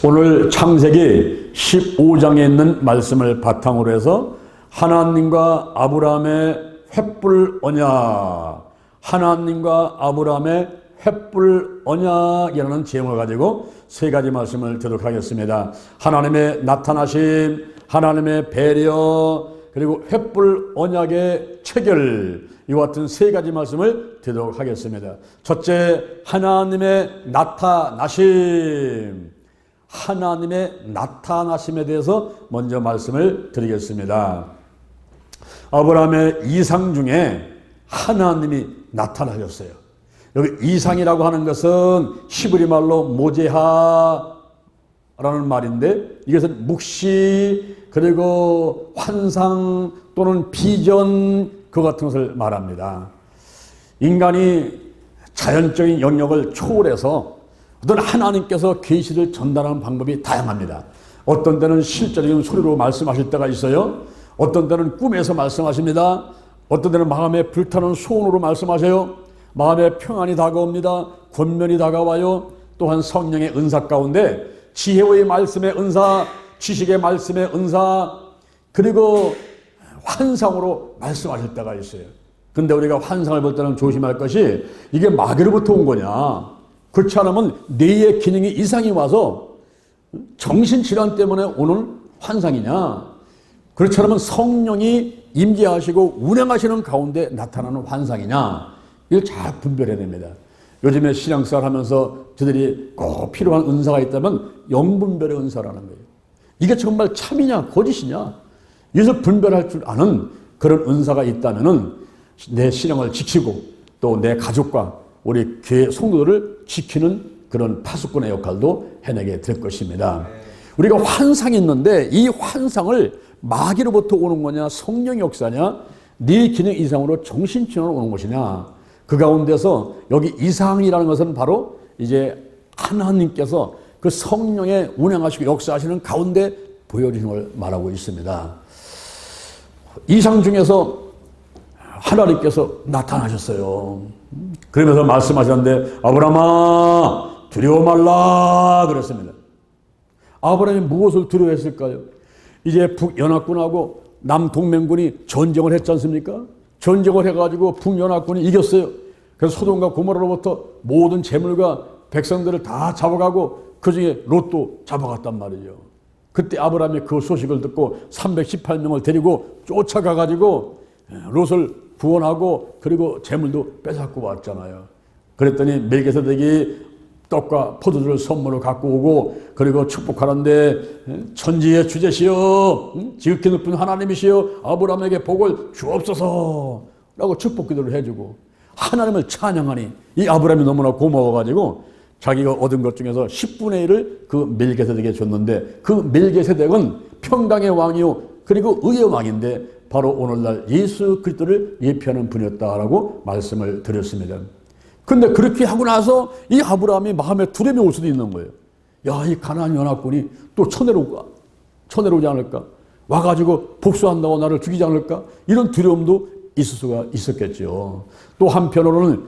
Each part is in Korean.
오늘 창세기 15장에 있는 말씀을 바탕으로 해서 하나님과 아브라함의 횃불 언약, 하나님과 아브라함의 횃불 언약이라는 제목을 가지고 세 가지 말씀을 드리도록 하겠습니다. 하나님의 나타나심, 하나님의 배려, 그리고 횃불 언약의 체결, 이와 같은 세 가지 말씀을 드리도록 하겠습니다. 첫째, 하나님의 나타나심. 하나님의 나타나심에 대해서 먼저 말씀을 드리겠습니다. 아브라함의 이상 중에 하나님이 나타나셨어요. 여기 이상이라고 하는 것은 히브리 말로 모제하라는 말인데, 이것은 묵시, 그리고 환상 또는 비전, 그 같은 것을 말합니다. 인간이 자연적인 영역을 초월해서 어떤 하나님께서 계시를 전달하는 방법이 다양합니다. 어떤 때는 실제적인 소리로 말씀하실 때가 있어요. 어떤 때는 꿈에서 말씀하십니다. 어떤 때는 마음에 불타는 소원으로 말씀하세요. 마음에 평안이 다가옵니다. 권면이 다가와요. 또한 성령의 은사 가운데 지혜의 말씀의 은사, 지식의 말씀의 은사, 그리고 환상으로 말씀하실 때가 있어요. 근데 우리가 환상을 볼 때는 조심할 것이, 이게 마귀로부터 온 거냐, 그렇지 않으면 뇌의 기능이 이상이 와서 정신질환 때문에 오는 환상이냐, 그렇지 않으면 성령이 임재하시고 운행하시는 가운데 나타나는 환상이냐, 이걸 잘 분별해야 됩니다. 요즘에 신앙생활 하면서 저들이 꼭 필요한 은사가 있다면 영분별의 은사라는 거예요. 이게 정말 참이냐 거짓이냐, 이것을 분별할 줄 아는 그런 은사가 있다면은 내 신앙을 지키고 또 내 가족과 우리 교회 성도들을 지키는 그런 파수꾼의 역할도 해내게 될 것입니다. 우리가 환상이 있는데 이 환상을 마귀로부터 오는 거냐, 성령 역사냐, 네 기능 이상으로 정신질환으로 오는 것이냐, 그 가운데서 여기 이상이라는 것은 바로 이제 하나님께서 그 성령의 운행하시고 역사하시는 가운데 보여주신 걸 말하고 있습니다. 이상 중에서 하나님께서 나타나셨어요. 그러면서 말씀하셨는데, 아브라함아 두려워 말라 그랬습니다. 아브라함이 무엇을 두려워했을까요? 이제 북연합군하고 남동맹군이 전쟁을 했지 않습니까? 전쟁을 해가지고 북연합군이 이겼어요. 그래서 소돔과 고모라로부터 모든 재물과 백성들을 다 잡아가고 그 중에 롯도 잡아갔단 말이죠. 그때 아브라함이 그 소식을 듣고 318명을 데리고 쫓아가가지고 롯을 구원하고 그리고 재물도 뺏어갖고 왔잖아요. 그랬더니 멜기세덱이 떡과 포도주를 선물로 갖고 오고, 그리고 축복하는데 천지의 주제시여, 지극히 높은 하나님이시여, 아브라함에게 복을 주옵소서 라고 축복 기도를 해주고 하나님을 찬양하니 이 아브라함이 너무나 고마워가지고 자기가 얻은 것 중에서 10분의 1을 그 멜기세덱에게 줬는데, 그 멜기세덱은 평강의 왕이요 그리고 의의 왕인데 바로 오늘날 예수 그리스도를 예표하는 분이었다라고 말씀을 드렸습니다. 근데 그렇게 하고 나서 이 아브라함이 마음에 두려움이 올 수도 있는 거예요. 야, 이 가나안 연합군이 또 쳐내려오지 않을까? 와가지고 복수한다고 나를 죽이지 않을까? 이런 두려움도 있을 수가 있었겠죠. 또 한편으로는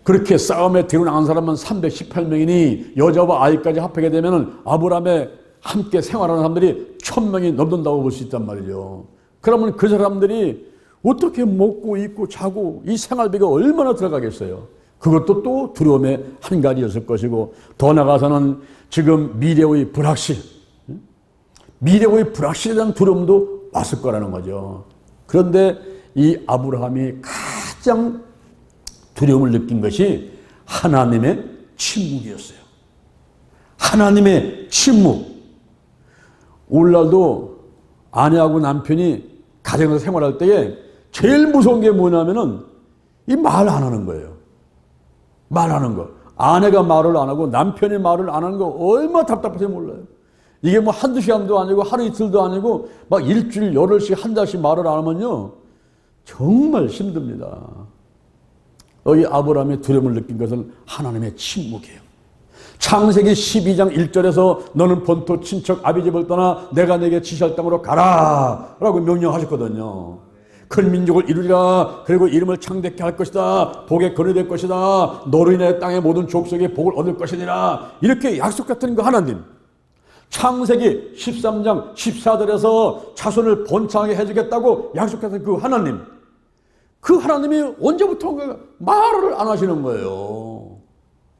그렇게 싸움에 데려나간 사람은 318명이니 여자와 아이까지 합하게 되면 아브라함에 함께 생활하는 사람들이 1000명이 넘는다고 볼 수 있단 말이죠. 그러면 그 사람들이 어떻게 먹고 입고 자고 이 생활비가 얼마나 들어가겠어요. 그것도 또 두려움의 한 가지였을 것이고, 더 나아가서는 지금 미래의 불확실에 대한 두려움도 왔을 거라는 거죠. 그런데 이 아브라함이 가장 두려움을 느낀 것이 하나님의 침묵이었어요. 하나님의 침묵. 오늘날도 아내하고 남편이 가정에서 생활할 때에 제일 무서운 게 뭐냐면은 이 말 안 하는 거예요. 말하는 거. 아내가 말을 안 하고 남편이 말을 안 하는 거 얼마나 답답해서 몰라요. 이게 뭐 한두 시간도 아니고 하루 이틀도 아니고 막 일주일, 열흘씩, 한 달씩 말을 안 하면요 정말 힘듭니다. 여기 아브라함이 두려움을 느낀 것은 하나님의 침묵이에요. 창세기 12장 1절에서 너는 본토 친척 아비집을 떠나 내가 내게 지시할 땅으로 가라 라고 명령하셨거든요. 큰 민족을 이루리라. 그리고 이름을 창대케 할 것이다. 복에 거느될 것이다. 너로 인해 땅의 모든 족속이 복을 얻을 것이니라. 이렇게 약속 같은 거 하나님. 창세기 13장 14절에서 자손을 번창하게 해주겠다고 약속했던 그 하나님, 그 하나님이 언제부터 말을 안 하시는 거예요.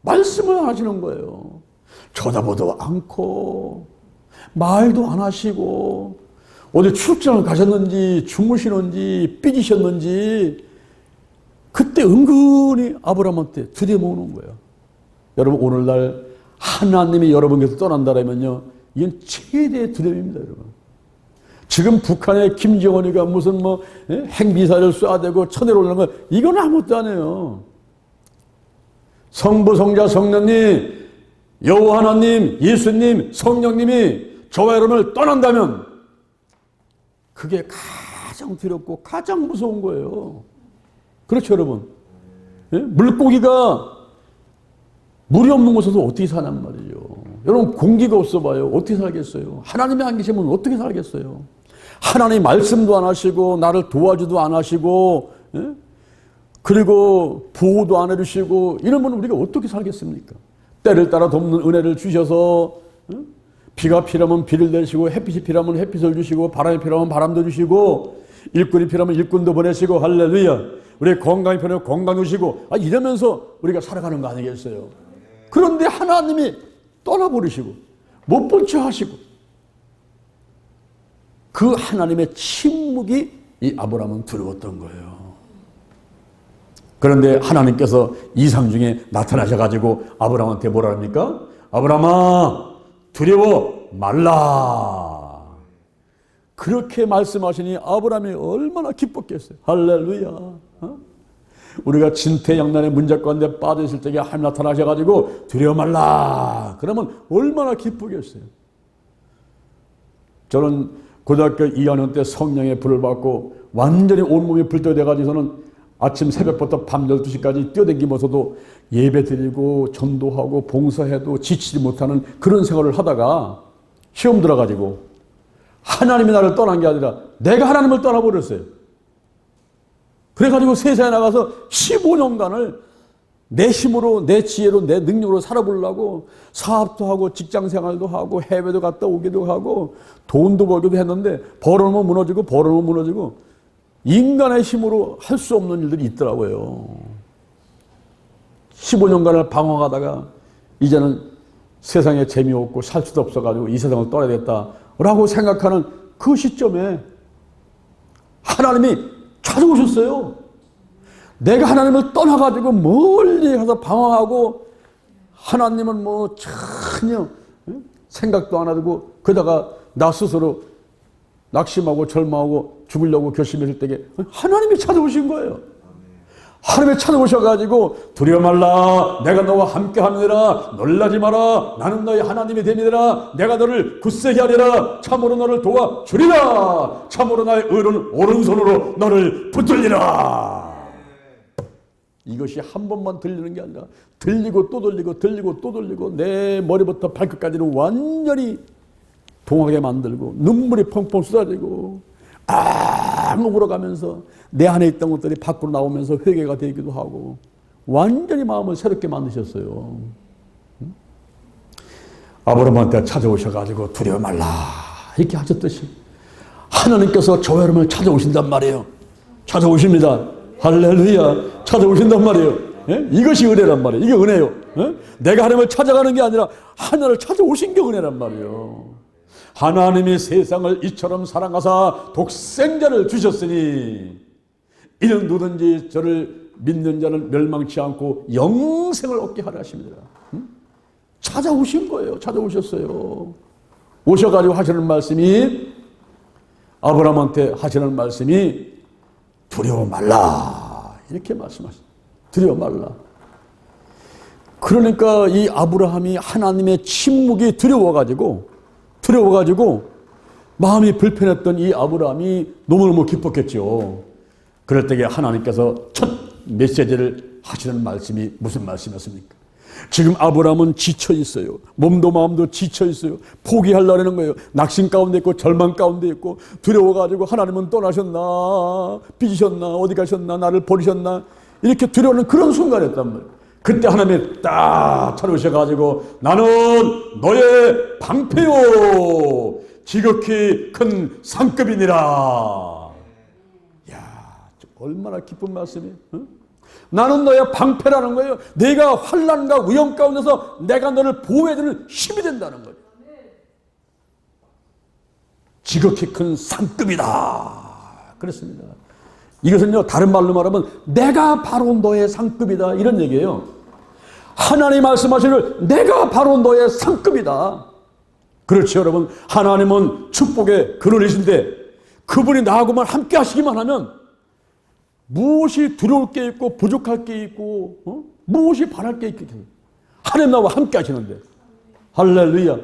말씀을 안 하시는 거예요. 쳐다보도 않고 말도 안 하시고 어디 출장을 가셨는지 주무시는지 삐지셨는지 그때 은근히 아브라함한테 들여모으는 거예요. 여러분, 오늘날 하나님이 여러분께서 떠난다라면요, 이건 최대의 두려움입니다, 여러분. 지금 북한의 김정은이가 무슨 핵미사일을 쏴대고 천내로 올라오는 거, 이건 아무것도 안 해요. 성부, 성자, 성령님, 여호와 하나님, 예수님, 성령님이 저와 여러분을 떠난다면 그게 가장 두렵고 가장 무서운 거예요. 그렇죠, 여러분? 예? 물고기가 물이 없는 곳에서 어떻게 사냔 말이죠. 여러분, 공기가 없어 봐요. 어떻게 살겠어요? 하나님이 안 계시면 어떻게 살겠어요? 하나님 말씀도 안 하시고 나를 도와주도 안 하시고, 예? 그리고 보호도 안 해주시고 이러면 우리가 어떻게 살겠습니까? 때를 따라 돕는 은혜를 주셔서, 예? 비가 필요하면 비를 내시고 햇빛이 필요하면 햇빛을 주시고 바람이 필요하면 바람도 주시고 일꾼이 필요하면 일꾼도 보내시고, 할렐루야. 우리 건강이 필요하면 건강 주시고, 이러면서 우리가 살아가는 거 아니겠어요? 그런데 하나님이 떠나버리시고 못 본 척 하시고, 그 하나님의 침묵이 이 아브라함은 두려웠던 거예요. 그런데 하나님께서 이상 중에 나타나셔가지고 아브라함한테 뭐라 합니까? 아브라함아, 두려워 말라. 그렇게 말씀하시니 아브라함이 얼마나 기뻤겠어요. 할렐루야. 우리가 진퇴양난의 문제 가운데 빠져있을 때에 하나님 나타나셔가지고 두려워 말라 그러면 얼마나 기쁘겠어요. 저는 고등학교 2학년 때 성령의 불을 받고 완전히 온몸이 불떠돼가지고서는 아침 새벽부터 밤 12시까지 뛰어다니면서도 예배 드리고 전도하고 봉사해도 지치지 못하는 그런 생활을 하다가 시험 들어가지고 하나님이 나를 떠난 게 아니라 내가 하나님을 떠나버렸어요. 그래가지고 세상에 나가서 15년간을 내 힘으로, 내 지혜로, 내 능력으로 살아보려고 사업도 하고 직장생활도 하고 해외도 갔다 오기도 하고 돈도 벌기도 했는데 벌어놓으면 무너지고 벌어놓으면 무너지고 인간의 힘으로 할 수 없는 일들이 있더라고요. 15년간을 방황하다가 이제는 세상에 재미없고 살 수도 없어가지고 이 세상을 떠나야겠다라고 생각하는 그 시점에 하나님이 찾아오셨어요. 내가 하나님을 떠나가지고 멀리 가서 방황하고 하나님은 전혀 생각도 안 하고 그러다가 나 스스로 낙심하고 절망하고 죽으려고 결심했을 때에 하나님이 찾아오신 거예요. 하나님이 찾아오셔가지고 두려워 말라 내가 너와 함께 하느니라 놀라지 마라 나는 너희 하나님이 됨이니라 내가 너를 굳세게 하리라 참으로 너를 도와주리라 참으로 나의 의로운 오른손으로 너를 붙들리라. 이것이 한 번만 들리는 게 아니라 들리고 또 들리고 들리고 또 들리고 내 머리부터 발끝까지는 완전히 동하게 만들고 눈물이 펑펑 쏟아지고 울어가면서 내 안에 있던 것들이 밖으로 나오면서 회개가 되기도 하고 완전히 마음을 새롭게 만드셨어요. 아브라함한테 찾아오셔가지고 두려워 말라 이렇게 하셨듯이 하나님께서 저와 여러분을 찾아오신단 말이에요. 찾아오십니다. 할렐루야. 찾아오신단 말이에요. 예? 이것이 은혜란 말이에요. 이게 은혜요. 예? 내가 하나님을 찾아가는 게 아니라 하나님을 찾아오신 게 은혜란 말이에요. 하나님이 세상을 이처럼 사랑하사 독생자를 주셨으니 이는 누구든지 저를 믿는 자는 멸망치 않고 영생을 얻게 하려 하십니다. 찾아오신 거예요. 찾아오셨어요. 오셔가지고 하시는 말씀이 아브라함한테 하시는 말씀이 두려워 말라 이렇게 말씀하십니다. 두려워 말라. 그러니까 이 아브라함이 하나님의 침묵이 두려워가지고 마음이 불편했던 이 아브라함이 너무너무 기뻤겠죠. 그럴 때에 하나님께서 첫 메시지를 하시는 말씀이 무슨 말씀이었습니까? 지금 아브라함은 지쳐 있어요. 몸도 마음도 지쳐 있어요. 포기하려는 거예요. 낙심 가운데 있고 절망 가운데 있고 두려워가지고 하나님은 떠나셨나 삐지셨나 어디 가셨나 나를 버리셨나 이렇게 두려워하는 그런 순간이었단 말이에요. 그때 하나님이 딱 찾으셔가지고 나는 너의 방패요 지극히 큰 상급이니라. 이야, 얼마나 기쁜 말씀이에요. 응? 나는 너의 방패라는 거예요. 내가 환난과 위험 가운데서 내가 너를 보호해주는 힘이 된다는 거예요. 지극히 큰 상급이다 그랬습니다. 이것은요, 다른 말로 말하면 내가 바로 너의 상급이다 이런 얘기예요. 하나님 말씀하시기를 내가 바로 너의 상급이다. 그렇죠, 여러분. 하나님은 축복의 근원이신데 그분이 나하고만 함께 하시기만 하면 무엇이 두려울 게 있고 부족할 게 있고 무엇이 바랄 게 있겠어요. 하나님 나와 함께 하시는데. 할렐루야.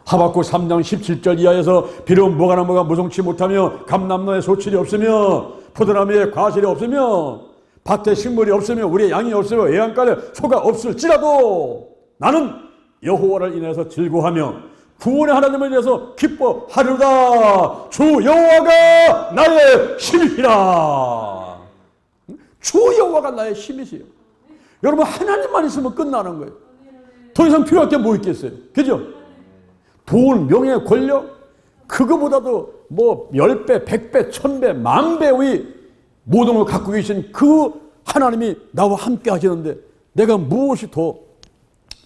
하박국 3장 17절 이하에서 비록 뭐가 무성치 못하며 감람나무에 소출이 없으며 포도나무에 과실이 없으며 밭에 식물이 없으며 우리의 양이 없으며 애양간에 소가 없을지라도 나는 여호와를 인해서 즐거워하며 구원의 하나님을 인해서 기뻐하리로다. 주 여호와가 나의 힘이시라. 주 여호와가 나의 힘이시요. 여러분, 하나님만 있으면 끝나는 거예요. 더 이상 필요할 게 뭐 있겠어요. 그죠? 돈, 명예, 권력, 그거보다도 뭐 10배, 100배, 1000배, 10,000배의 모든 걸 갖고 계신 그 하나님이 나와 함께 하시는데 내가 무엇이 더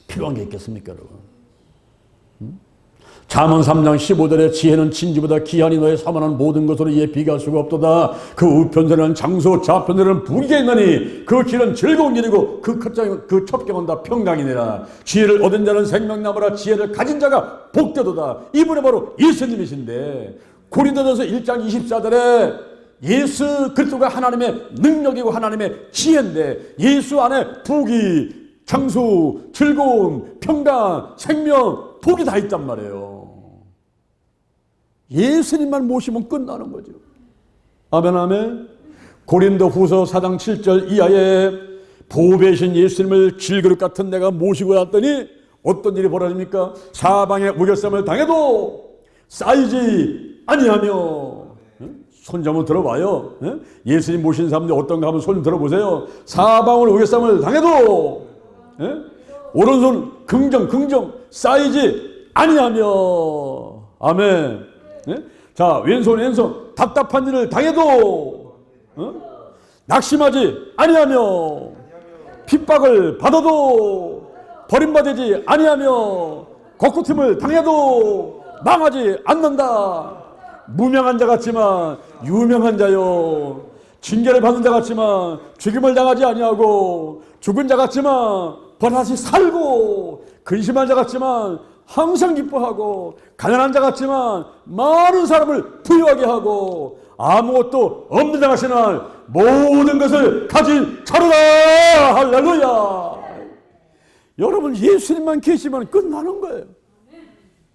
필요한 게 있겠습니까, 여러분? 잠언 3장 15절에 지혜는 진주보다 귀하니 너의 사모하는 모든 것으로 이에 비교할 수가 없도다. 그 우편들은 장소, 좌편들은 부귀가 있나니 그 길은 즐거운 길이고 그 첩경은 다 평강이니라. 지혜를 얻은 자는 생명나무라. 지혜를 가진 자가 복되도다. 이분이 바로 예수님이신데 고린도전서 1장 24절에 예수 그리스도가 하나님의 능력이고 하나님의 지혜인데 예수 안에 부귀, 장수, 즐거움, 평강, 생명, 복이 다 있단 말이에요. 예수님만 모시면 끝나는 거죠. 아멘, 아멘. 고린도 후서 4장 7절 이하에 보배신 예수님을 질그릇 같은 내가 모시고 왔더니 어떤 일이 벌어집니까? 사방에 우겨쌈을 당해도 쌓이지 아니하며. 손 좀 한번 들어봐요. 예수님 모신 사람들 어떤가 한번 손 들어보세요. 사방을 우겨쌈을 당해도 오른손 긍정 쌓이지 아니하며. 아멘. 자, 왼손 답답한 일을 당해도 낙심하지 아니하며 핍박을 받아도 버림받지 아니하며 곡구팀을 당해도 망하지 않는다. 무명한 자 같지만 유명한 자요. 징계를 받는 자 같지만 죽임을 당하지 아니하고 죽은 자 같지만 버다시 살고 근심한 자 같지만 항상 기뻐하고 가난한 자 같지만 많은 사람을 부유하게 하고 아무것도 없는 자 같으나 모든 것을 가진 자로다. 할렐루야. 여러분, 예수님만 계시면 끝나는 거예요.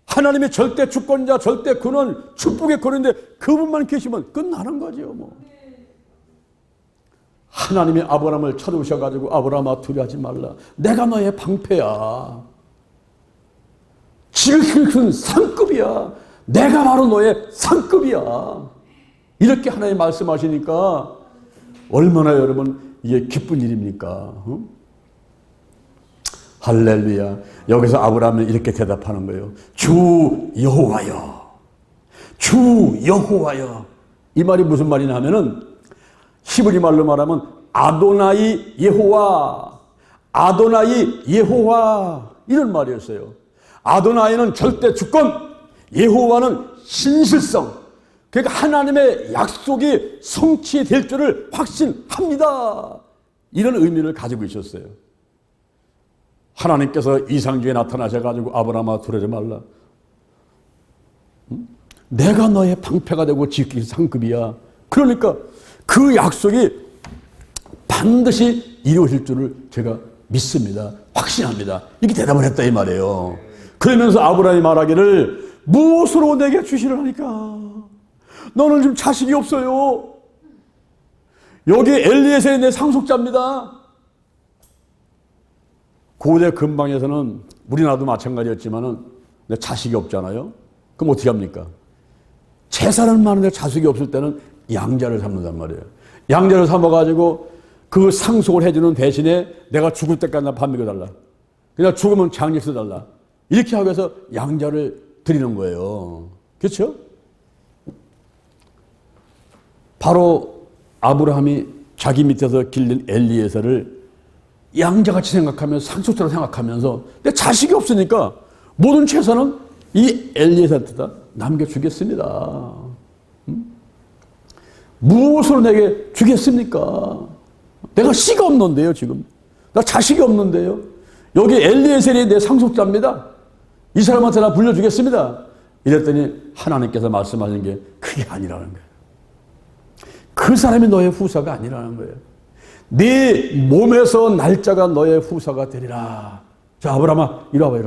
하나님의 절대 주권자, 절대 근원, 축복의 근원인데 그분만 계시면 끝나는 거죠. 뭐. 하나님이 아브라함을 찾으셔가지고 아브라함아 두려워하지 말라. 내가 너의 방패야. 지극히 큰 상급이야. 내가 바로 너의 상급이야. 이렇게 하나님 말씀하시니까 얼마나 여러분 이게 기쁜 일입니까? 할렐루야. 여기서 아브라함은 이렇게 대답하는 거예요. 주 여호와여. 주 여호와여. 이 말이 무슨 말이냐 하면은 히브리 말로 말하면 아도나이 예호와. 아도나이 예호와. 이런 말이었어요. 아도나이는 절대 주권, 예호와는 신실성. 그러니까 하나님의 약속이 성취될 줄을 확신합니다. 이런 의미를 가지고 있었어요. 하나님께서 이상 중에 나타나셔가지고 아브라함아 두려워하지 말라. 내가 너의 방패가 되고 지극히 상급이야. 그러니까 그 약속이 반드시 이루어질 줄을 제가 믿습니다. 확신합니다. 이렇게 대답을 했다 이 말이에요. 그러면서 아브라함이 말하기를 무엇으로 내게 주시를 하니까 너는 지금 자식이 없어요. 여기 엘리에셀이 내 상속자입니다. 고대 근방에서는 우리나라도 마찬가지였지만은 내 자식이 없잖아요. 그럼 어떻게 합니까? 재산은 많은데 자식이 없을 때는 양자를 삼는단 말이에요. 양자를 삼아가지고 그 상속을 해주는 대신에 내가 죽을 때까지 나 밥 먹여달라. 그냥 죽으면 장례식 달라. 이렇게 하기 위해서 양자를 드리는 거예요. 그렇죠? 바로 아브라함이 자기 밑에서 길른 엘리에셀을 양자같이 생각하면서 상속자로 생각하면서 내 자식이 없으니까 모든 재산은 이 엘리에셀한테 남겨주겠습니다. 무엇으로 내게 주겠습니까? 내가 씨가 없는데요, 지금. 나 자식이 없는데요. 여기 엘리에셀이 내 상속자입니다. 이 사람한테 나 불려주겠습니다. 이랬더니 하나님께서 말씀하신 게 그게 아니라는 거예요. 그 사람이 너의 후사가 아니라는 거예요. 네 몸에서 날짜가 너의 후사가 되리라. 자, 아브라함아, 이리 와봐.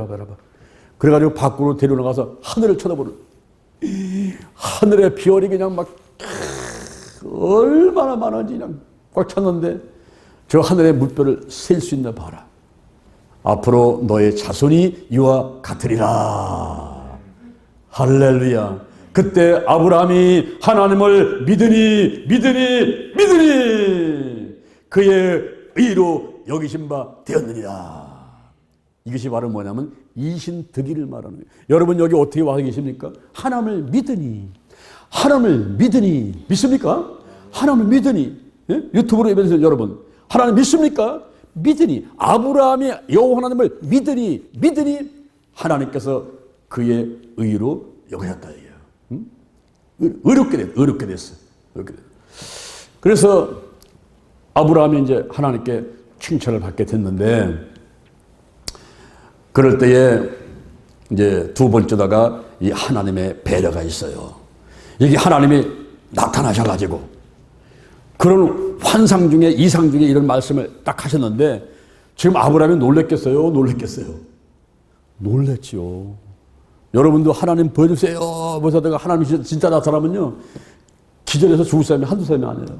그래가지고 밖으로 데려나가서 하늘을 쳐다보는, 하늘의 별이 그냥 막 얼마나 많은지 그냥 꽉 찼는데 저 하늘의 물결을 셀 수 있나 봐라. 앞으로 너의 자손이 이와 같으리라. 할렐루야. 그때 아브라함이 하나님을 믿으니 그의 의로 여기신 바 되었느니라. 이것이 바로 뭐냐면 이신득의를 말하는 거예요. 여러분 여기 어떻게 와 계십니까? 하나님을 믿으니 믿습니까? 하나님을 믿으니, 예? 유튜브로 예배드리는 여러분 하나님 믿습니까? 믿으니 아브라함이 여호와 하나님을 믿으니 하나님께서 그의 의로 여기셨다 이게요. 의롭게 됐어요. 그래서 아브라함이 이제 하나님께 칭찬을 받게 됐는데, 그럴 때에 이제 두 번째다가 이 하나님의 배려가 있어요. 여기 하나님이 나타나셔가지고 그런 환상 중에 이상 중에 이런 말씀을 딱 하셨는데, 지금 아브라함이 놀랬겠어요? 놀랬지요. 여러분도 하나님 보여주세요. 그래서 내가 하나님이 진짜 나타나면요, 기절해서 죽을 사람이 한두 사람이 아니에요.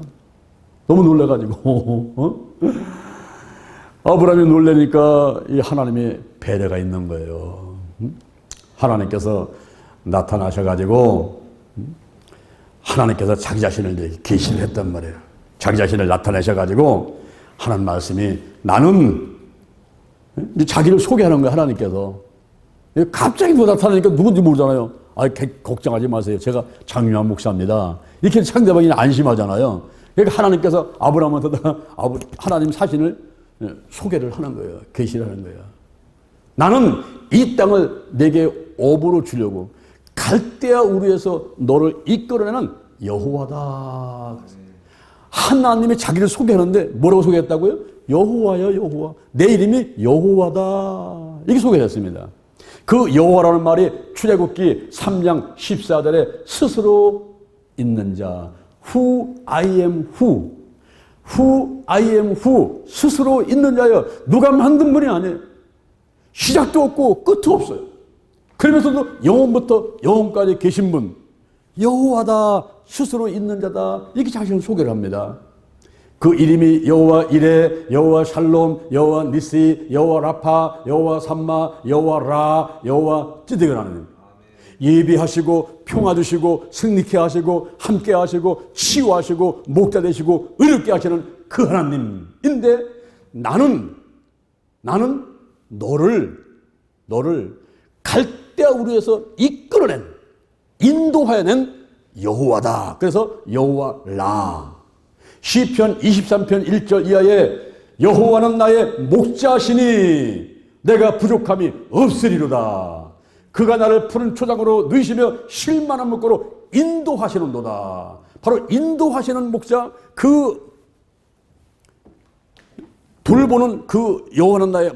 너무 놀래가지고. 아브라함이 놀래니까 이 하나님의 배려가 있는 거예요. 하나님께서 나타나셔가지고 하나님께서 자기 자신을 계시를 했단 말이에요. 자기 자신을 나타내셔가지고 하는 말씀이, 나는 자기를 소개하는 거예요. 하나님께서 갑자기 나타나니까 누군지 모르잖아요. 걱정하지 마세요. 제가 장유한 목사입니다. 이렇게 상대방이 안심하잖아요. 그러니까 하나님께서 아브라함한테 하나님 사신을 소개를 하는 거예요. 계시를 하는 거예요. 나는 이 땅을 내게 업으로 주려고 갈대아 우르에서 너를 이끌어내는 여호와다. 하나님이 자기를 소개하는데 뭐라고 소개했다고요? 여호와요, 여호와. 내 이름이 여호와다. 이렇게 소개했습니다. 그 여호와라는 말이 출애굽기 3장 14절에 스스로 있는 자, who I am who 스스로 있는 자여. 누가 만든 분이 아니에요. 시작도 없고 끝도 없어요. 그러면서도 영원부터 영원까지 계신 분, 여호와다, 스스로 있는 자다, 이렇게 자신을 소개를 합니다. 그 이름이 여호와 이레, 여호와 샬롬, 여호와 니시, 여호와 라파, 여호와 삼마, 여호와 라, 여호와 찌드가 하나님. 예비하시고 평화 주시고 승리케 하시고 함께 하시고 치유하시고 목자 되시고 의롭게 하시는 그 하나님인데, 나는 너를 갈대아 우르에서 이끌어낸, 인도하여낸 여호와다. 그래서 여호와 라. 시편 23편 1절 이하에 여호와는 나의 목자시니 내가 부족함이 없으리로다. 그가 나를 푸른 초장으로 누이시며 쉴만한 물가로 인도하시는도다. 바로 인도하시는 목자, 그 돌보는 그 여호와는 나의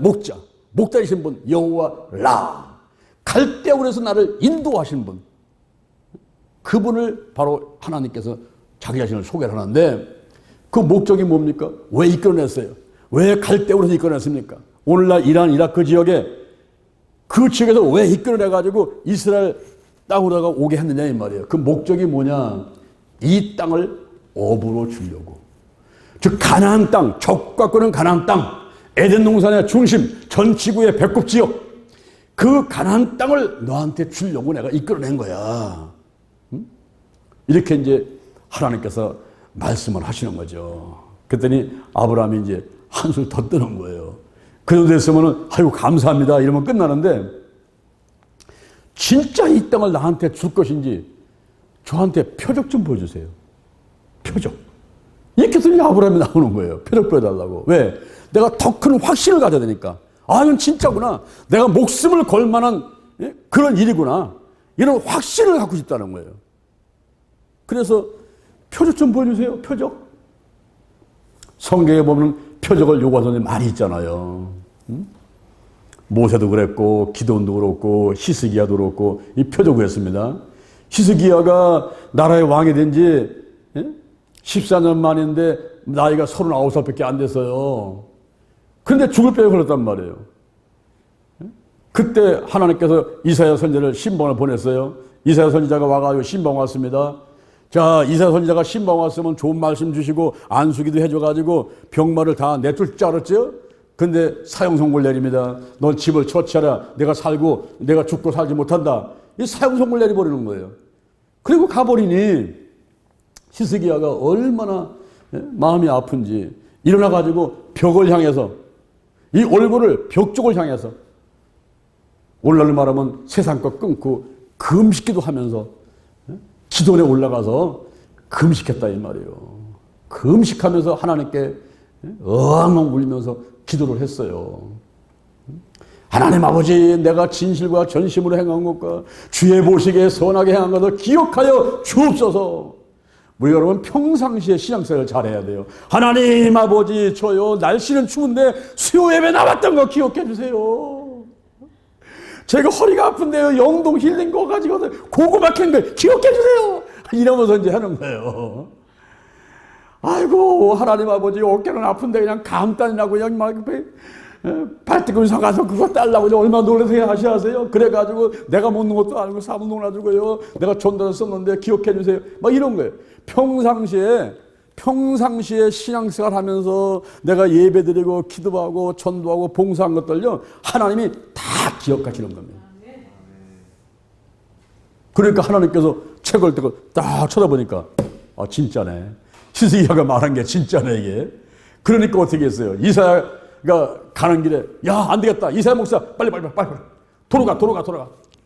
목자이신 분, 여호와 라. 갈대아 우르에서 나를 인도하신 분, 그분을 바로 하나님께서 자기 자신을 소개를 하는데, 그 목적이 뭡니까? 왜 이끌어냈어요? 왜 갈대아 우르에서 이끌어냈습니까? 오늘날 이란, 이라크 지역에, 그 지역에서 왜 이끌어내가지고 이스라엘 땅으로다가 오게 했느냐 이 말이에요. 그 목적이 뭐냐? 이 땅을 업으로 주려고. 즉 가나안 땅, 적과 끄는 가나안 땅, 에덴 동산의 중심, 전 지구의 배꼽 지역, 그 가나안 땅을 너한테 주려고 내가 이끌어낸 거야. 이렇게 이제 하나님께서 말씀을 하시는 거죠. 그랬더니 아브라함이 이제 한술 더 뜨는 거예요. 그 정도 됐으면 아이고 감사합니다 이러면 끝나는데 진짜 이 땅을 나한테 줄 것인지 저한테 표적 좀 보여주세요. 표적. 이렇게 해서 아브라함이 나오는 거예요. 표적 보여달라고. 왜? 내가 더 큰 확신을 가져야 되니까. 아, 이건 진짜구나. 내가 목숨을 걸 만한 그런 일이구나. 이런 확신을 갖고 싶다는 거예요. 그래서 표적 좀 보여주세요. 표적. 성경에 보면 표적을 요구하는 사람이 많이 있잖아요. 모세도 그랬고 기드온도 그렇고 히스기야도 그렇고 이 표적 구했습니다. 히스기야가 나라의 왕이 된 지 14년 만인데 나이가 39살밖에 안 됐어요. 그런데 죽을 병에 걸렸단 말이에요. 그때 하나님께서 이사야 선지자를 신방을 보냈어요. 이사야 선지자가 와가지고 신방 왔습니다. 자, 이사야 선지자가 신방 왔으면 좋은 말씀 주시고 안수기도 해줘가지고 병마를 다 내줄 줄 알았죠? 근데 사형 선고를 내립니다. 넌 집을 처치하라. 내가 살고 내가 죽고 살지 못한다. 이 사형 선고를 내려버리는 거예요. 그리고 가버리니 히스기야가 얼마나 마음이 아픈지 일어나가지고 벽을 향해서 이 얼굴을 벽 쪽을 향해서 오늘날 말하면 세상 것 끊고 금식기도 하면서 기도원에 올라가서 금식했다 이 말이에요. 금식하면서 하나님께 엉엉 울면서 기도를 했어요. 하나님 아버지, 내가 진실과 전심으로 행한 것과 주의 보시기에 선하게 행한 것을 기억하여 주옵소서. 우리 여러분 평상시에 신앙생활을 잘해야 돼요. 하나님 아버지, 저요 날씨는 추운데 수요 예배 나왔던 거 기억해 주세요. 제가 허리가 아픈데요 영동 힐링 거 가지고 고구마 캔 거 기억해 주세요. 이러면서 이제 하는 거예요. 아이고 하나님 아버지, 어깨는 아픈데 그냥 감단이 나고 그냥 막 발뜨끈 서가서 그거 딸라고 얼마나 놀라서 하셔야하세요. 그래가지고 내가 먹는 것도 아니고 사무 놀아주고요. 내가 전도를 썼는데 기억해 주세요. 막 이런 거예요. 평상시에 신앙생활 하면서 내가 예배드리고 기도하고 전도하고 봉사한 것들요 하나님이 다 기억하시는 겁니다. 그러니까 하나님께서 책을 떼고 딱 쳐다보니까 아 진짜네. 히스기야가 말한 게 진짜네 이게. 그러니까 어떻게 했어요? 이사야가 가는 길에 야 안 되겠다. 이사야 목사 빨리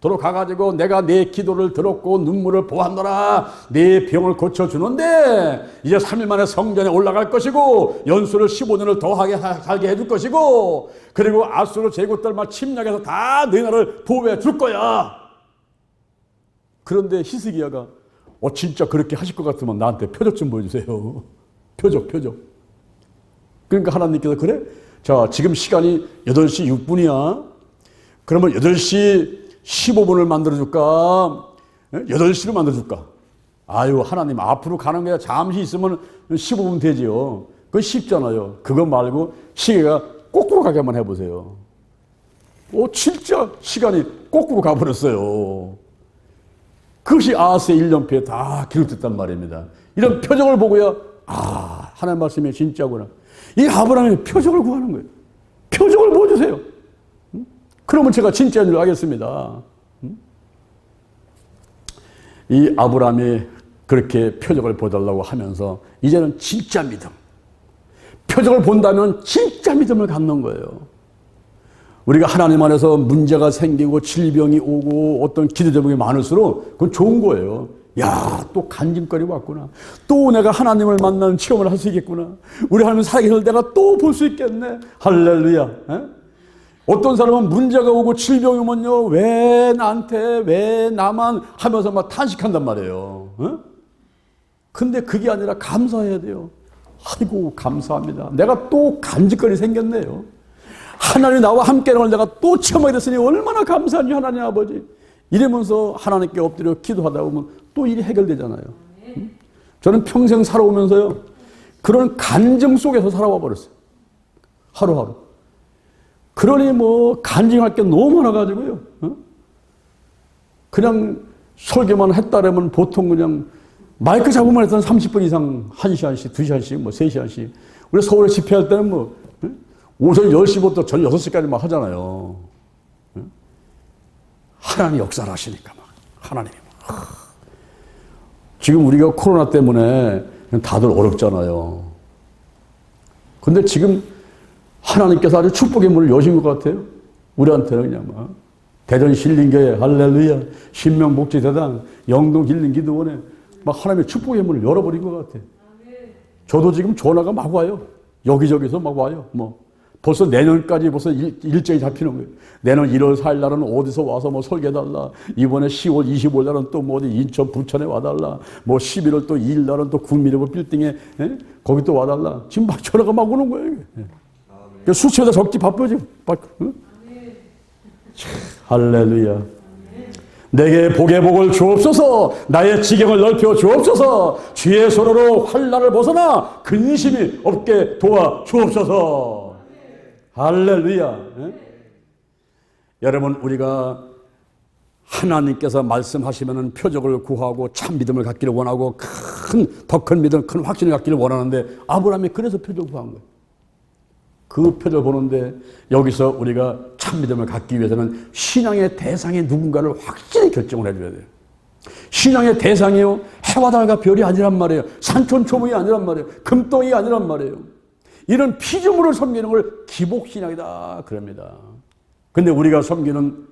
도로가가지고 내가 내 기도를 들었고 눈물을 보았노라. 내 병을 고쳐주는데 이제 3일 만에 성전에 올라갈 것이고 연수를 15년을 더하게 살게 해줄 것이고 그리고 아수르 제국들만 침략해서 다 너희 나라를 보호해 줄 거야. 그런데 히스기야가 진짜 그렇게 하실 것 같으면 나한테 표적 좀 보여주세요. 표적. 그러니까 하나님께서 그래? 자, 지금 시간이 8시 6분이야. 그러면 8시 15분을 만들어줄까? 8시로 만들어줄까? 아유, 하나님, 앞으로 가는 게 잠시 있으면 15분 되지요. 그거 쉽잖아요. 그거 말고 시계가 거꾸로 가게 한번 해보세요. 진짜 시간이 거꾸로 가버렸어요. 그것이 아하스의 1년표에 다 기록됐단 말입니다. 이런 표적을 보고야, 하나님 말씀이 진짜구나. 이 아브라함이 표적을 구하는 거예요. 표적을 보여주세요. 그러면 제가 진짜인 줄 알겠습니다. 이 아브라함이 그렇게 표적을 보달라고 하면서 이제는 진짜 믿음. 표적을 본다면 진짜 믿음을 갖는 거예요. 우리가 하나님 안에서 문제가 생기고 질병이 오고 어떤 기도 제목이 많을수록 그건 좋은 거예요. 야, 또 간증거리 왔구나. 또 내가 하나님을 만나는 체험을 할 수 있겠구나. 우리 하나님 살아계실 내가 또 볼 수 있겠네. 할렐루야. 에? 어떤 사람은 문제가 오고 질병이 오면요, 왜 나한테, 왜 나만 하면서 막 탄식한단 말이에요. 근데 그게 아니라 감사해야 돼요. 아이고, 감사합니다. 내가 또 간증거리 생겼네요. 하나님이 나와 함께라는 걸 내가 또 체험하게 됐으니 얼마나 감사한지 하나님 아버지. 이러면서 하나님께 엎드려 기도하다 보면 또 일이 해결되잖아요. 저는 평생 살아오면서요, 그런 간증 속에서 살아와 버렸어요. 하루하루. 그러니 뭐 간증할 게 너무 많아가지고요. 그냥 설교만 했다라면 보통 그냥 마이크 잡으면 했던 30분 이상 1시간씩, 2시간씩, 뭐 3시간씩. 우리 서울에 집회할 때는 뭐 오전 10시부터 저녁 6시까지 막 하잖아요. 하나님 역사를 하시니까 막 하나님이 지금 우리가 코로나 때문에 다들 어렵잖아요. 근데 지금 하나님께서 아주 축복의 문을 여신 것 같아요. 우리한테는 그냥 막. 대전 신림교회 할렐루야, 신명복지대단, 영동 힐링기도원에 막 하나님의 축복의 문을 열어버린 것 같아요. 저도 지금 전화가 막 와요. 여기저기서 막 와요. 벌써 내년까지 벌써 일정이 잡히는 거예요. 내년 1월 4일 날은 어디서 와서 설계달라. 이번에 10월 25일 날은 또 어디 인천 부천에 와달라. 11월 또 2일 날은 또 국민의힘 빌딩에 거기 또 와달라. 지금 막 전화가 막 오는 거예요. 수치보다 적지 바빠요 지금. 응? 할렐루야. 내게 복의 복을 주옵소서. 나의 지경을 넓혀 주옵소서. 주의 손으로 환난을 벗어나 근심이 없게 도와 주옵소서. 할렐루야. 여러분, 우리가 하나님께서 말씀하시면 표적을 구하고 참 믿음을 갖기를 원하고 더 큰 믿음, 큰 확신을 갖기를 원하는데 아브라함이 그래서 표적을 구한 거예요. 그 표적을 보는데 여기서 우리가 참 믿음을 갖기 위해서는 신앙의 대상이 누군가를 확실히 결정을 해줘야 돼요. 신앙의 대상이요, 해와 달과 별이 아니란 말이에요. 산천초목이 아니란 말이에요. 금덩이가 아니란 말이에요. 이런 피조물을 섬기는 걸 기복신앙이다 그럽니다. 근데 우리가 섬기는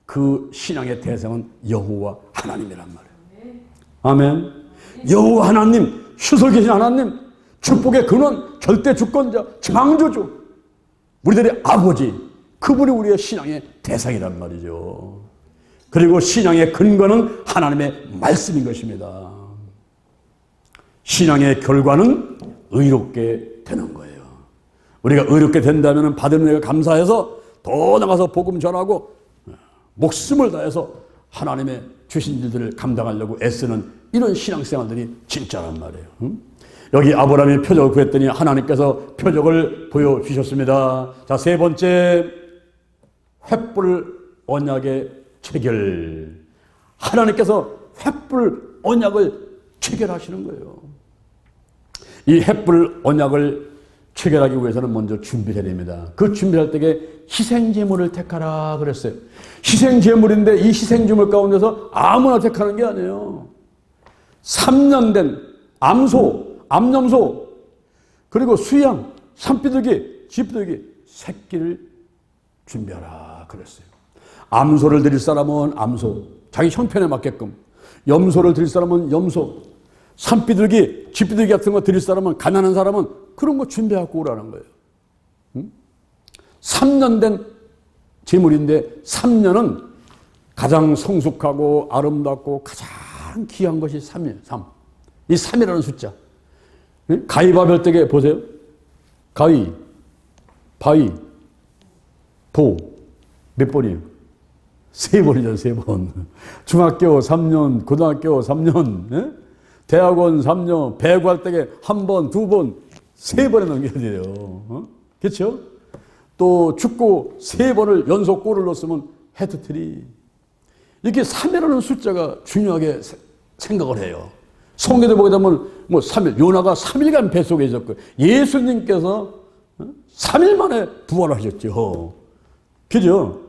그 신앙의 대상은 여호와 하나님이란 말이에요. 아멘. 여호와 하나님, 수설계신 하나님, 축복의 근원, 절대 주권자, 창조주, 우리들의 아버지, 그분이 우리의 신앙의 대상이란 말이죠. 그리고 신앙의 근거는 하나님의 말씀인 것입니다. 신앙의 결과는 의롭게 되는 거예요. 우리가 의롭게 된다면 받은 은혜가 감사해서 더 나가서 복음 전하고 목숨을 다해서 하나님의 주신 일들을 감당하려고 애쓰는 이런 신앙생활들이 진짜란 말이에요. 여기 아브라함이 표적을 구했더니 하나님께서 표적을 보여주셨습니다. 자, 세 번째, 횃불 언약의 체결. 하나님께서 횃불 언약을 체결하시는 거예요. 이 횃불 언약을 체결하기 위해서는 먼저 준비해야 됩니다. 그 준비할 때에 희생제물을 택하라 그랬어요. 희생제물인데 이 희생제물 가운데서 아무나 택하는 게 아니에요. 3년 된 암소, 암염소, 그리고 수양, 산비둘기, 쥐비둘기 새끼를 준비하라 그랬어요. 암소를 드릴 사람은 암소, 자기 형편에 맞게끔. 염소를 드릴 사람은 염소, 산비둘기, 쥐비둘기 같은 거 드릴 사람은, 가난한 사람은 그런 거 준비하고 오라는 거예요. 3년 된 제물인데 3년은 가장 성숙하고 아름답고 가장 귀한 것이 3이에요. 3. 이 3이라는 숫자. 가위바위보 때에 보세요. 가위, 바위, 보. 몇 번이에요? 3번이죠, 3번. 중학교 3년, 고등학교 3년, 대학원 3년, 배구할 때에 1번, 2번, 3번에 넘겨야 돼요. 그렇죠? 또 축구 3번을 연속 골을 넣었으면 헤트트릭. 이렇게 3이라는 숫자가 중요하게 생각을 해요. 성경에 보게 되면 3일, 요나가 3일간 뱃속에 있었고 예수님께서 3일 만에 부활하셨죠. 그죠?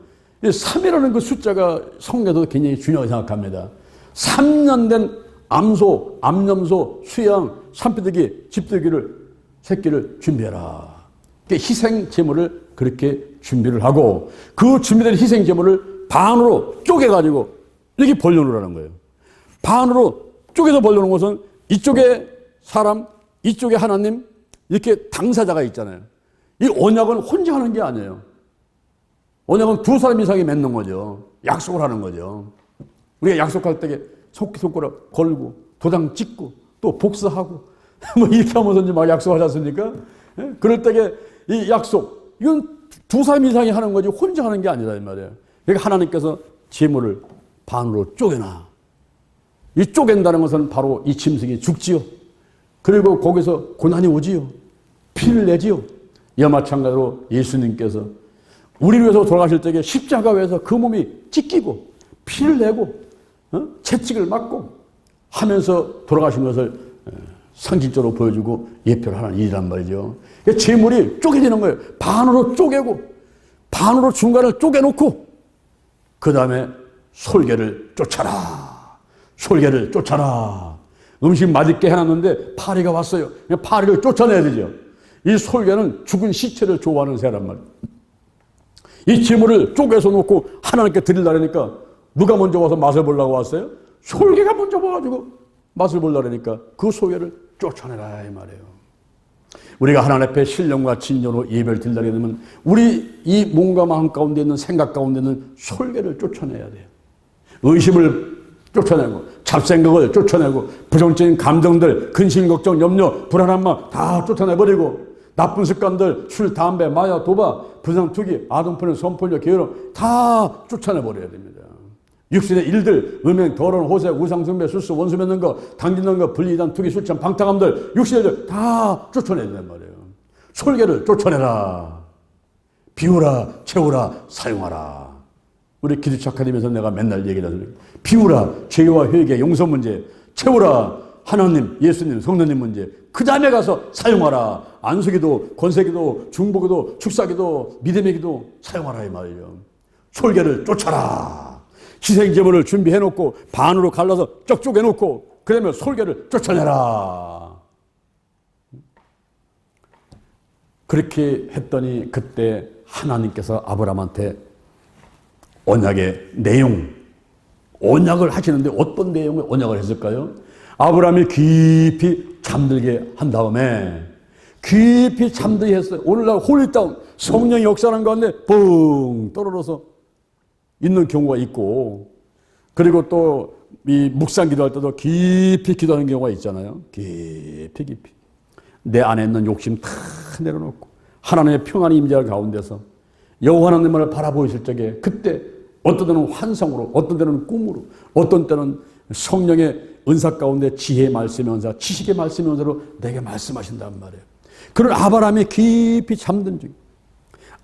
3이라는 그 숫자가 성경에도 굉장히 중요하게 생각합니다. 3년 된 암소, 암염소, 수양, 산비둘기, 쥐비둘기를 새끼를 준비해라. 희생 제물을 그렇게 준비를 하고 그 준비된 희생 제물을 반으로 쪼개가지고 이렇게 벌려놓으라는 거예요. 반으로 쪼개서 벌려놓은 것은 이쪽에 사람, 이쪽에 하나님, 이렇게 당사자가 있잖아요. 이 언약은 혼자 하는 게 아니에요. 언약은 2사람 이상이 맺는 거죠. 약속을 하는 거죠. 우리가 약속할 때 손가락 걸고 도장 찍고 또 복사하고 이렇게 하면서 이제 막 약속하지 않습니까? 그럴 때에 이 약속, 이건 2사람 이상이 하는 거지 혼자 하는 게 아니다 이 말이에요. 그러니까 하나님께서 제물을 반으로 쪼개놔. 이 쪼갠다는 것은 바로 이 짐승이 죽지요. 그리고 거기서 고난이 오지요. 피를 내지요. 이와 마찬가지로 예수님께서 우리를 위해서 돌아가실 때에 십자가 위에서 그 몸이 찢기고 피를 내고 채찍을 맞고 하면서 돌아가신 것을 상징적으로 보여주고 예표를 하는 일이란 말이죠. 제물이 쪼개지는 거예요. 반으로 쪼개고 반으로 중간을 쪼개놓고 그 다음에 솔개를 쫓아라. 솔개를 쫓아라. 음식 맛있게 해놨는데 파리가 왔어요. 파리를 쫓아내야 되죠. 이 솔개는 죽은 시체를 좋아하는 새란 말이에요. 이 재물을 쪼개서 놓고 하나님께 드리려니까 누가 먼저 와서 맛을 보려고 왔어요? 솔개가 먼저 와가지고 맛을 보려니까 그 솔개를 쫓아내라 이 말이에요. 우리가 하나님 앞에 신령과 진정으로 예배를 드리려게 되면 우리 이 몸과 마음 가운데 있는 생각 가운데 있는 솔개를 쫓아내야 돼요. 의심을 쫓아내고 잡생각을 쫓아내고 부정적인 감정들, 근심, 걱정, 염려, 불안한 마음 다 쫓아내버리고 나쁜 습관들, 술, 담배, 마약, 도박, 부상, 투기, 아동폭력, 성폭력, 게으름 다 쫓아내버려야 됩니다. 육신의 일들, 음행, 더러운 호색, 우상숭배, 술수, 원수 맺는 거, 당기는 거, 분리이단, 투기, 술참, 방탕함들, 육신의 일 다 쫓아내야 된단 말이에요. 솔개를 쫓아내라. 비우라, 채우라, 사용하라. 우리 기도처 아카데미에서 내가 맨날 얘기하는 비우라, 죄와 회개, 용서 문제, 채우라, 하나님, 예수님, 성도님 문제, 그 다음에 가서 사용하라. 안수기도, 권세기도, 중보기도, 축사기도, 믿음의 기도 사용하라 이 말이에요. 솔개를 쫓아라. 희생제물을 준비해놓고 반으로 갈라서 쩍쩍 해놓고 그 다음에 솔개를 쫓아내라. 그렇게 했더니 그때 하나님께서 아브라함한테 언약의 내용, 언약을 하시는데 어떤 내용의 언약을 했을까요? 아브라함이 깊이 잠들게 한 다음에 깊이 잠들게 했어요. 오늘날 홀리다운 성령의 역사하는 가운데 뻥 떨어져서 있는 경우가 있고, 그리고 또 이 묵상 기도할 때도 깊이 기도하는 경우가 있잖아요. 깊이 내 안에 있는 욕심 다 내려놓고 하나님의 평안의 임재 가운데서 여호와 하나님을 바라보실 적에 그때 어떤 때는 환상으로, 어떤 때는 꿈으로, 어떤 때는 성령의 은사 가운데 지혜의 말씀의 은사, 지식의 말씀의 은사로 내게 말씀하신단 말이에요. 그런 아브라함이 깊이 잠든 중,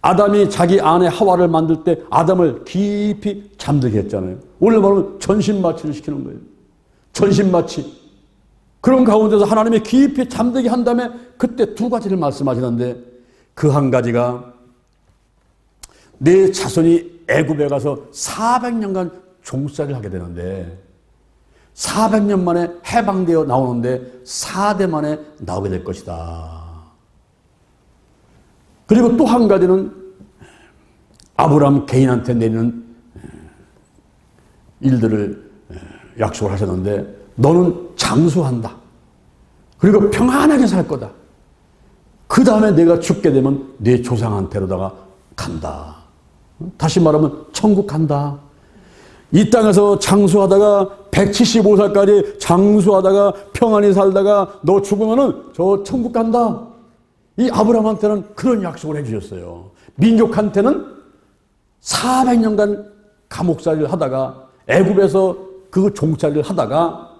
아담이 자기 아내 하와를 만들 때 아담을 깊이 잠들게 했잖아요. 오늘 말하면 전신마취를 시키는 거예요. 전신마취. 그런 가운데서 하나님이 깊이 잠들게 한 다음에 그때 두 가지를 말씀하시는데 그 한 가지가 내 자손이 애굽에 가서 400년간 종살이를 하게 되는데 400년 만에 해방되어 나오는데 4대 만에 나오게 될 것이다. 그리고 또 한 가지는 아브라함 개인한테 내리는 일들을 약속을 하셨는데 너는 장수한다. 그리고 평안하게 살 거다. 그 다음에 내가 죽게 되면 내 조상한테로다가 간다. 다시 말하면 천국 간다. 이 땅에서 장수하다가 175살까지 장수하다가 평안히 살다가 너 죽으면은 저 천국 간다. 이 아브라함한테는 그런 약속을 해주셨어요. 민족한테는 400년간 감옥살이를 하다가 애굽에서 그 종살이를 하다가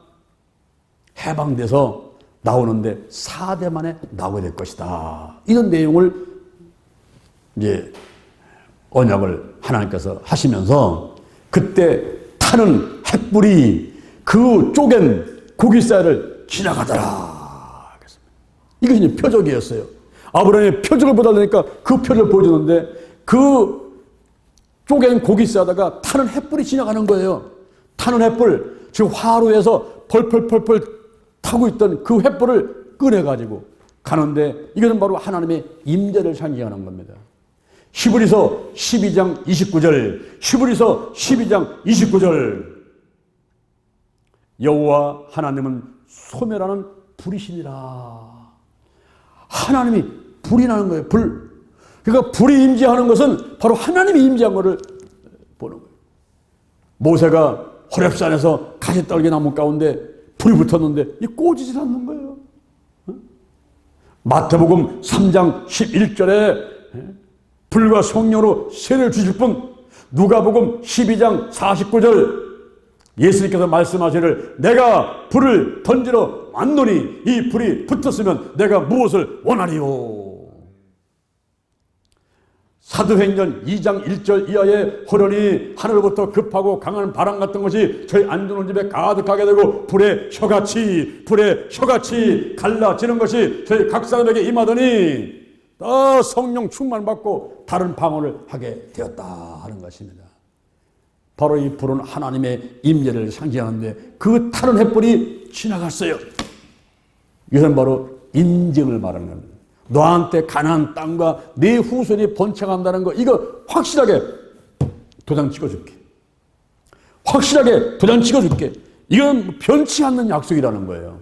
해방돼서 나오는데 4대 만에 나오게 될 것이다. 이런 내용을 이제 언약을 하나님께서 하시면서 그때 타는 횃불이 그 쪼갠 고깃살을 지나가더라. 이것이 이제 표적이었어요. 아브라함의 표적을 보달라니까 그 표를 보여주는데 그 쪼갠 고깃살다가 타는 횃불이 지나가는 거예요. 타는 횃불, 지금 화로에서 펄펄펄펄 타고 있던 그 횃불을 꺼내가지고 가는데 이것은 바로 하나님의 임재를 상징하는 겁니다. 히브리서 12장 29절, 히브리서 12장 29절. 여호와 하나님은 소멸하는 불이시니라. 하나님이 불이 나는 거예요. 불. 그러니까 불이 임재하는 것은 바로 하나님이 임재한 것을 보는 거예요. 모세가 호렙산에서 가시떨기 나무 가운데 불이 붙었는데 이 꺼지질 않는 거예요. 마태복음 3장 11절에 불과 성령으로 세례를 주실 분, 누가복음 12장 49절 예수님께서 말씀하시기를 내가 불을 던지러 왔노니 이 불이 붙었으면 내가 무엇을 원하리요. 사도행전 2장 1절 이하에 호련히 하늘로부터 급하고 강한 바람 같은 것이 저희 앉은 집에 가득하게 되고 불의 혀같이 갈라지는 것이 저희 각 사람에게 임하더니 다 성령 충만받고 다른 방언을 하게 되었다 하는 것입니다. 바로 이 불은 하나님의 임재를 상징하는데 그 타는 횃불이 지나갔어요. 이것은 바로 인증을 말하는 겁니다. 너한테 가나안 땅과 네 후손이 번창한다는 거 이거 확실하게 도장 찍어줄게. 확실하게 도장 찍어줄게. 이건 변치 않는 약속이라는 거예요.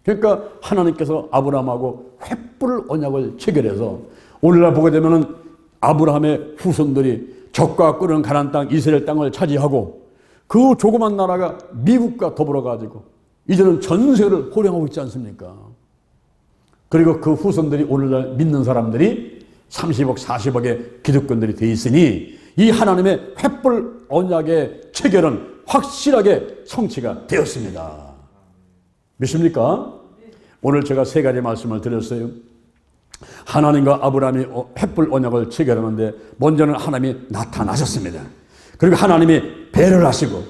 그러니까 하나님께서 아브라함하고 횃불 언약을 체결해서 오늘날 보게 되면은 아브라함의 후손들이 적과 끓는 가나안 땅 이스라엘 땅을 차지하고 그 조그만 나라가 미국과 더불어 가지고 이제는 전 세계를 호령하고 있지 않습니까? 그리고 그 후손들이 오늘날 믿는 사람들이 30억 40억의 기득권들이 돼 있으니 이 하나님의 횃불 언약의 체결은 확실하게 성취가 되었습니다. 믿습니까? 오늘 제가 세 가지 말씀을 드렸어요. 하나님과 아브라함이 횃불 언약을 체결하는데 먼저는 하나님이 나타나셨습니다. 그리고 하나님이 배를 하시고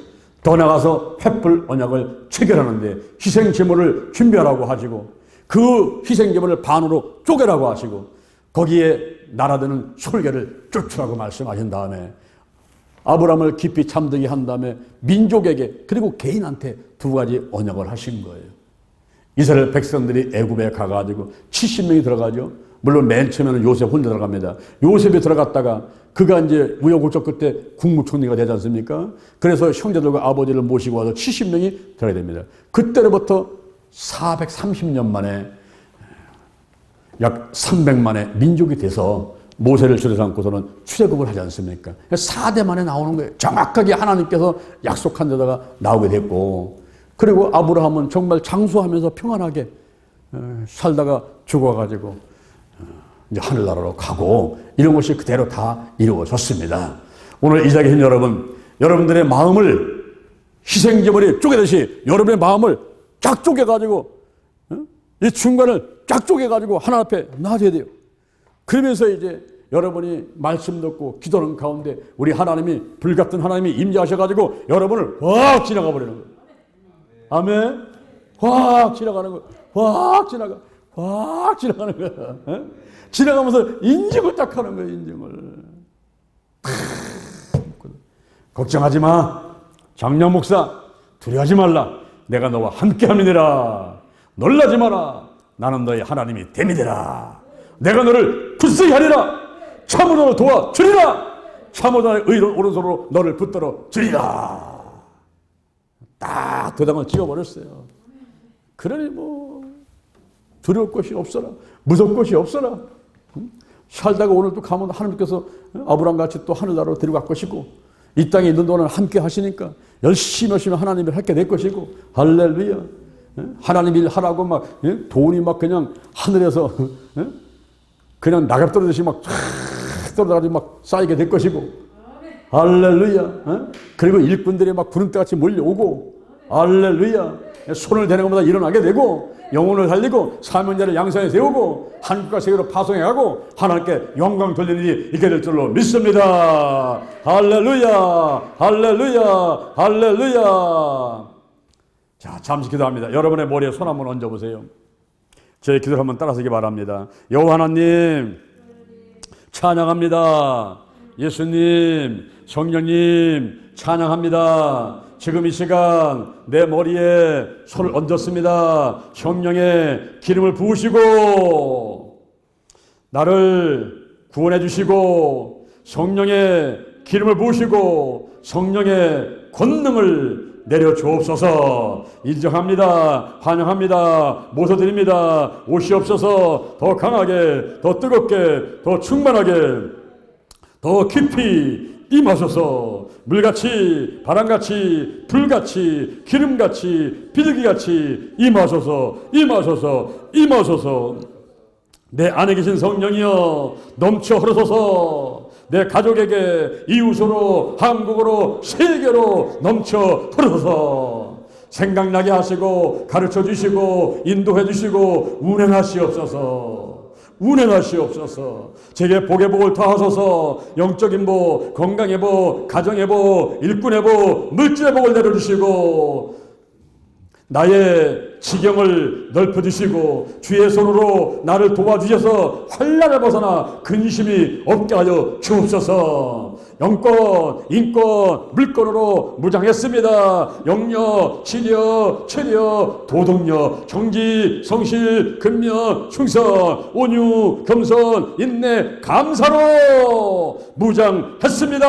더 나가서 횃불 언약을 체결하는데 희생 제물을 준비하라고 하시고 그 희생 제물을 반으로 쪼개라고 하시고 거기에 날아드는 솔개를 쫓으라고 말씀하신 다음에 아브라함을 깊이 잠들게 한 다음에 민족에게 그리고 개인한테 두 가지 언약을 하신 거예요. 이스라엘 백성들이 애굽에 가가지고 70명이 들어가죠. 물론 맨 처음에는 요셉 혼자 들어갑니다. 요셉이 들어갔다가 그가 이제 우여곡절 끝에 국무총리가 되지 않습니까? 그래서 형제들과 아버지를 모시고 와서 70명이 들어가야 됩니다. 그때로부터 430년 만에 약 300만의 민족이 돼서 모세를 줄여 삼고서는 출애굽을 하지 않습니까? 4대 만에 나오는 거예요. 정확하게 하나님께서 약속한 데다가 나오게 됐고 그리고 아브라함은 정말 장수하면서 평안하게 살다가 죽어가지고 이제 하늘나라로 가고 이런 것이 그대로 다 이루어졌습니다. 오늘 이 자리에 있는 여러분, 여러분들의 마음을 희생제물이 쪼개듯이 여러분의 마음을 쫙 쪼개가지고 이 중간을 쫙 쪼개가지고 하나 앞에 놔줘야 돼요. 그러면서 이제 여러분이 말씀 듣고 기도하는 가운데 우리 하나님이 불같은 하나님이 임재하셔가지고 여러분을 확 지나가 버리는 거예요. 아멘. 확 지나가는 거예요. 확 지나가는 거예요. 지나가면서 인증을 딱 하는 거예요. 인증을. 걱정하지 마. 장로 목사 두려워하지 말라. 내가 너와 함께함이니라. 놀라지 마라. 나는 너의 하나님이 됨이니라. 내가 너를 굳세게 하리라. 참으로 너를 도와주리라. 참으로 나의 의로운 오른손으로 너를 붙들어 주리라. 딱 도장을 찍어버렸어요. 그러니 뭐 두려울 것이 없어라. 무서울 것이 없어라. 살다가 오늘 또 가면 하나님께서 아브라함같이 또 하늘나라로 데려갈 것이고 이 땅에 있는 동안 함께 하시니까 열심히 하나님이 할게 될 것이고 할렐루야. 하나님 일 하라고 막 돈이 막 그냥 하늘에서 그냥 낙엽 떨어지듯이 막 떨어져가지고 막 쌓이게 될 것이고 할렐루야. 그리고 일꾼들이 막 구름대같이 몰려오고 할렐루야. 손을 대는 것보다 일어나게 되고 영혼을 살리고 사명자를 양산에 세우고 한국과 세계로 파송해가고 하나님께 영광 돌리는 일이 있게 될 줄로 믿습니다. 할렐루야. 할렐루야. 할렐루야. 자, 잠시 기도합니다. 여러분의 머리에 손 한번 얹어보세요. 제 기도를 한번 따라서기 바랍니다. 여호와 하나님 찬양합니다. 예수님, 성령님 찬양합니다. 지금 이 시간 내 머리에 손을 얹었습니다. 성령의 기름을 부으시고 나를 구원해 주시고 성령의 기름을 부으시고 성령의 권능을 내려 주옵소서. 인정합니다. 환영합니다. 모셔드립니다. 오시옵소서. 더 강하게, 더 뜨겁게, 더 충만하게, 더 깊이 임하소서. 물같이, 바람같이, 불같이, 기름같이, 비둘기같이 임하소서. 임하소서. 임하소서. 내 안에 계신 성령이여 넘쳐 흐르소서. 내 가족에게 이웃으로 한국으로 세계로 넘쳐 흐르소서. 생각나게 하시고 가르쳐 주시고 인도해 주시고 운행하시옵소서. 운행하시옵소서. 제게 복의 복을 더하소서. 영적인 복, 건강의 복, 가정의 복, 일꾼의 복, 물질의 복을 내려주시고 나의 지경을 넓혀주시고 주의 손으로 나를 도와주셔서 환난을 벗어나 근심이 없게 하여 주옵소서. 영권, 인권, 물권으로 무장했습니다. 영력, 지력, 체력, 도덕력, 정지, 성실, 근면, 충성, 온유, 겸손, 인내, 감사로 무장했습니다.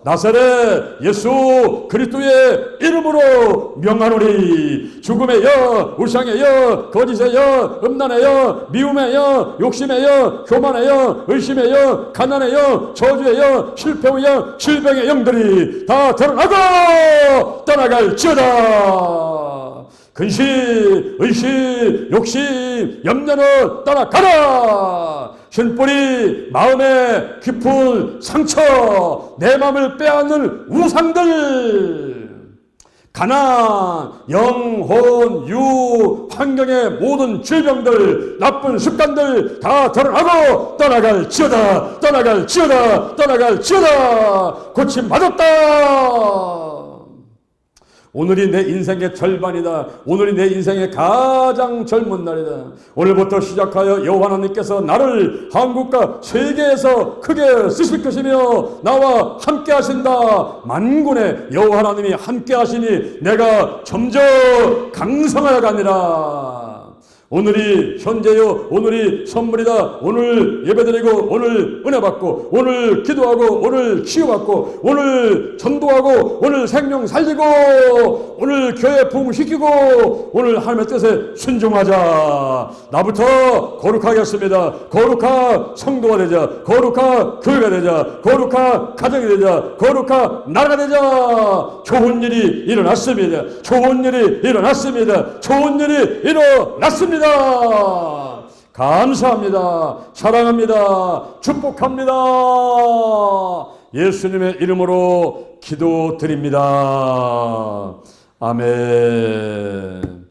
나사렛 예수 그리스도의 이름으로 명하노니 죽음의 영, 우상의 영, 거짓의 영, 음란의 영, 미움의 영, 욕심의 영, 교만의 영, 의심의 영, 가난의 영, 저주의 영, 실패의 영, 질병의 영들이 다 드러나고 떠나갈지어다. 근심, 의심, 욕심, 염려는 떠나가라. 신뿌리, 마음의 깊은 상처, 내 마음을 빼앗는 우상들, 가난, 영혼, 유, 환경의 모든 질병들, 나쁜 습관들 다 드러나고 떠나갈지어다. 떠나갈지어다. 떠나갈지어다. 고침받았다. 오늘이 내 인생의 절반이다. 오늘이 내 인생의 가장 젊은 날이다. 오늘부터 시작하여 여호와 하나님께서 나를 한국과 세계에서 크게 쓰실 것이며 나와 함께 하신다. 만군의 여호와 하나님이 함께 하시니 내가 점점 강성하여 가니라. 오늘이 현재요, 오늘이 선물이다. 오늘 예배드리고, 오늘 은혜 받고, 오늘 기도하고, 오늘 치유받고, 오늘 전도하고, 오늘 생명 살리고, 오늘 교회 부흥시키고, 오늘 하나님의 뜻에 순종하자. 나부터 거룩하겠습니다. 거룩한 성도가 되자. 거룩한 교회가 되자. 거룩한 가정이 되자. 거룩한 나라가 되자. 좋은 일이 일어났습니다. 좋은 일이 일어났습니다. 좋은 일이 일어났습니다. 감사합니다. 사랑합니다. 축복합니다. 예수님의 이름으로 기도드립니다. 아멘.